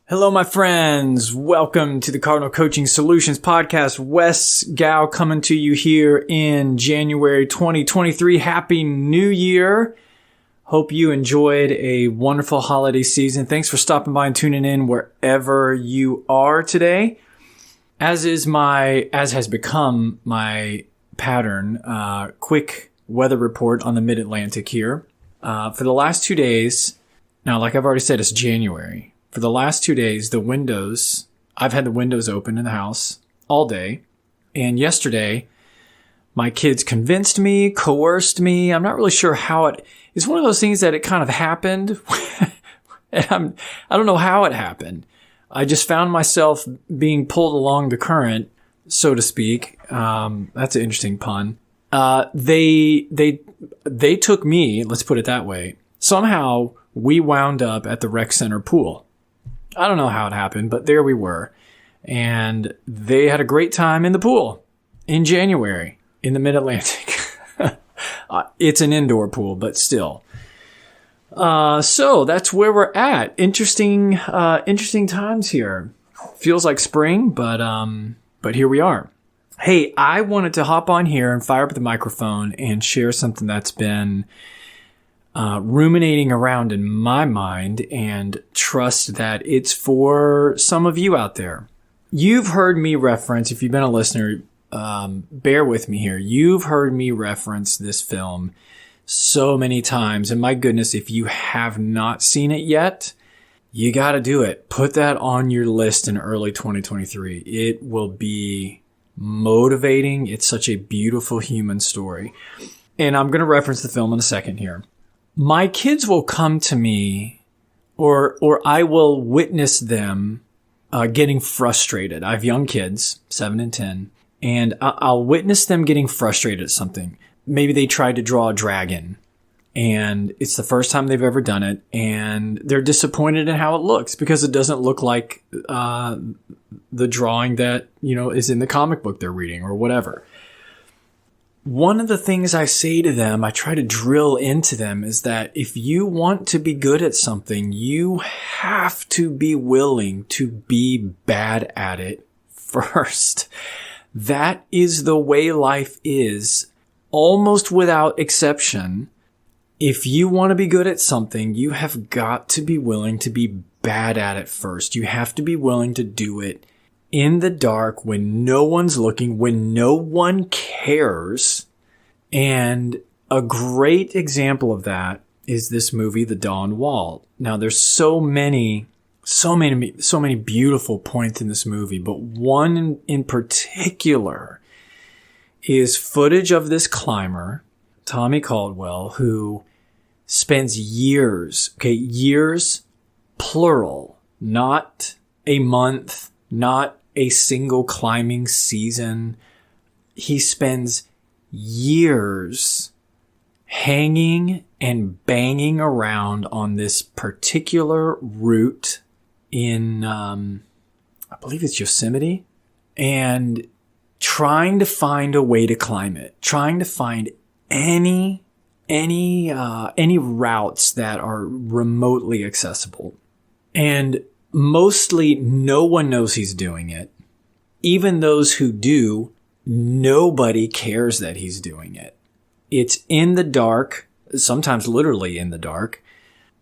Hello, my friends. Welcome to the Cardinal Coaching Solutions Podcast. Wes Gao coming to you here in January 2023. Happy New Year. Hope you enjoyed a wonderful holiday season. Thanks for stopping by and tuning in wherever you are today. As has become my pattern, quick weather report on the Mid-Atlantic here. For the last 2 days, now, like I've already said, it's January. For the last 2 days, I've had the windows open in the house all day. And yesterday, my kids convinced me, coerced me. I'm not really sure how it's one of those things that it kind of happened. And I don't know how it happened. I just found myself being pulled along the current, so to speak. That's an interesting pun. They took me, let's put it that way. Somehow we wound up at the rec center pool. I don't know how it happened, but there we were. And they had a great time in the pool in January in the Mid-Atlantic. It's an indoor pool, but still. So that's where we're at. Interesting times here. Feels like spring, but here we are. Hey, I wanted to hop on here and fire up the microphone and share something that's been ruminating around in my mind, and trust that it's for some of you out there. You've heard me reference, if you've been a listener, bear with me here. You've heard me reference this film so many times. And my goodness, if you have not seen it yet, you got to do it. Put that on your list in early 2023. It will be motivating. It's such a beautiful human story. And I'm going to reference the film in a second here. My kids will come to me or I will witness them getting frustrated. I have young kids, 7 and 10, and I'll witness them getting frustrated at something. Maybe they tried to draw a dragon and it's the first time they've ever done it, and they're disappointed in how it looks because it doesn't look like the drawing that, is in the comic book they're reading or whatever. One of the things I say to them, I try to drill into them, is that if you want to be good at something, you have to be willing to be bad at it first. That is the way life is, almost without exception. If you want to be good at something, you have got to be willing to be bad at it first. You have to be willing to do it in the dark, when no one's looking, when no one cares. And a great example of that is this movie, The Dawn Wall. Now, there's so many beautiful points in this movie, but one in particular is footage of this climber, Tommy Caldwell, who spends years plural, not a month, not a single climbing season. He spends years hanging and banging around on this particular route in, I believe it's Yosemite, and trying to find a way to climb it, trying to find any routes that are remotely accessible. And mostly no one knows he's doing it. Even those who do, nobody cares that he's doing it. It's in the dark, sometimes literally in the dark.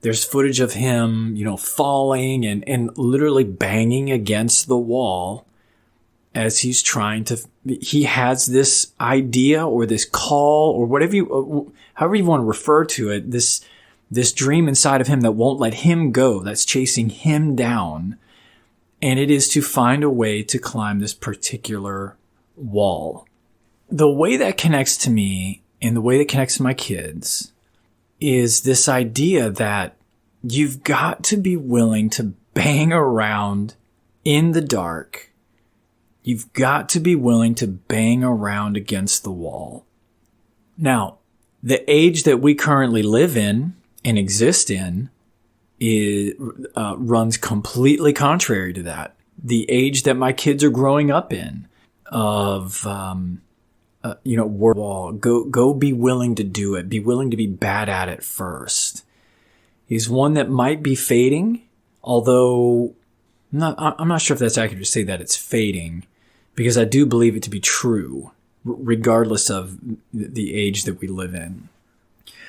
There's footage of him, falling and literally banging against the wall as he's he has this idea or this call or however you want to refer to it, this dream inside of him that won't let him go, that's chasing him down. And it is to find a way to climb this particular wall. The way that connects to me and the way that connects to my kids is this idea that you've got to be willing to bang around in the dark. You've got to be willing to bang around against the wall. Now, the age that we currently live in and exist in runs completely contrary to that. The age that my kids are growing up in, of wall, go be willing to do it, be willing to be bad at it first, is one that might be fading, although I'm not sure if that's accurate to say that it's fading, because I do believe it to be true, regardless of the age that we live in.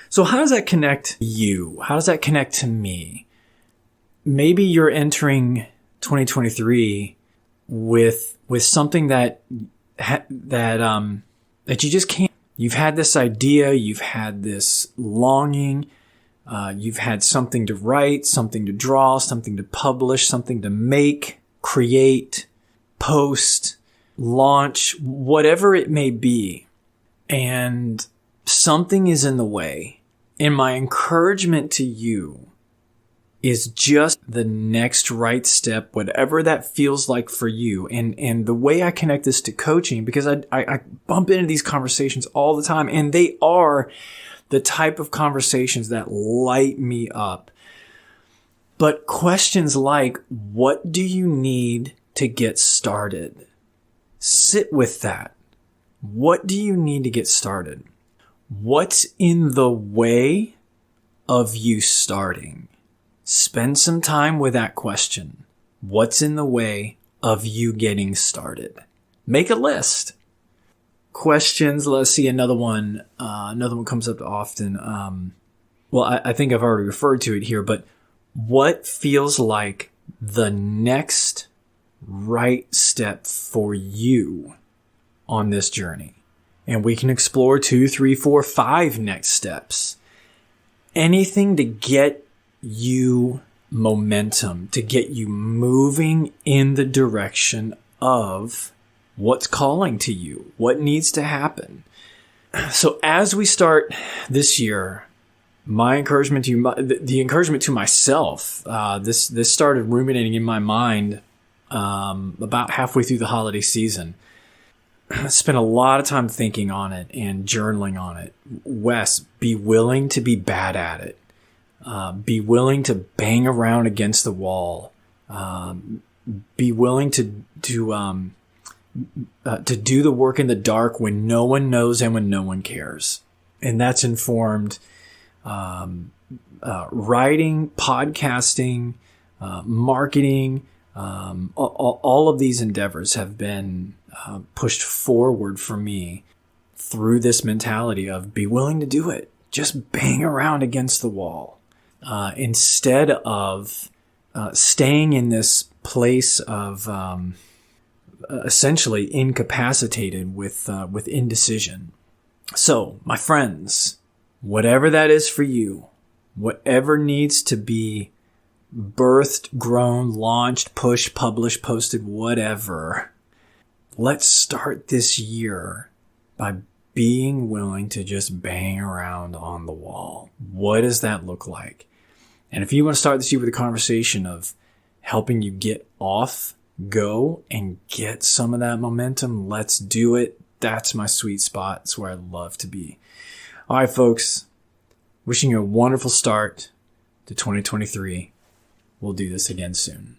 So how does that connect to you? How does that connect to me? Maybe you're entering 2023 with something that you just can't. You've had this idea, you've had this longing, you've had something to write, something to draw, something to publish, something to make, create, post, launch, whatever it may be. And something is in the way. And my encouragement to you is just the next right step, whatever that feels like for you. And the way I connect this to coaching, because I bump into these conversations all the time, and they are the type of conversations that light me up. But questions like, what do you need to get started? Sit with that. What do you need to get started? What's in the way of you starting? Spend some time with that question. What's in the way of you getting started? Make a list. Questions. Let's see, another one. Another one comes up often. I think I've already referred to it here, but what feels like the next right step for you on this journey? And we can explore 2, 3, 4, 5 next steps. Anything to get you momentum, to get you moving in the direction of what's calling to you, what needs to happen. So as we start this year, my encouragement to you, the encouragement to myself, this started ruminating in my mind about halfway through the holiday season. I spent a lot of time thinking on it and journaling on it. Wes, be willing to be bad at it. Be willing to bang around against the wall. Be willing to do the work in the dark when no one knows and when no one cares. And that's informed writing, podcasting, marketing. All of these endeavors have been pushed forward for me through this mentality of be willing to do it. Just bang around against the wall. Instead of staying in this place of essentially incapacitated with indecision. So, my friends, whatever that is for you, whatever needs to be birthed, grown, launched, pushed, published, posted, whatever, let's start this year by being willing to just bang around on the wall. What does that look like? And if you want to start this year with a conversation of helping you get off, go, and get some of that momentum, let's do it. That's my sweet spot. It's where I love to be. All right, folks. Wishing you a wonderful start to 2023. We'll do this again soon.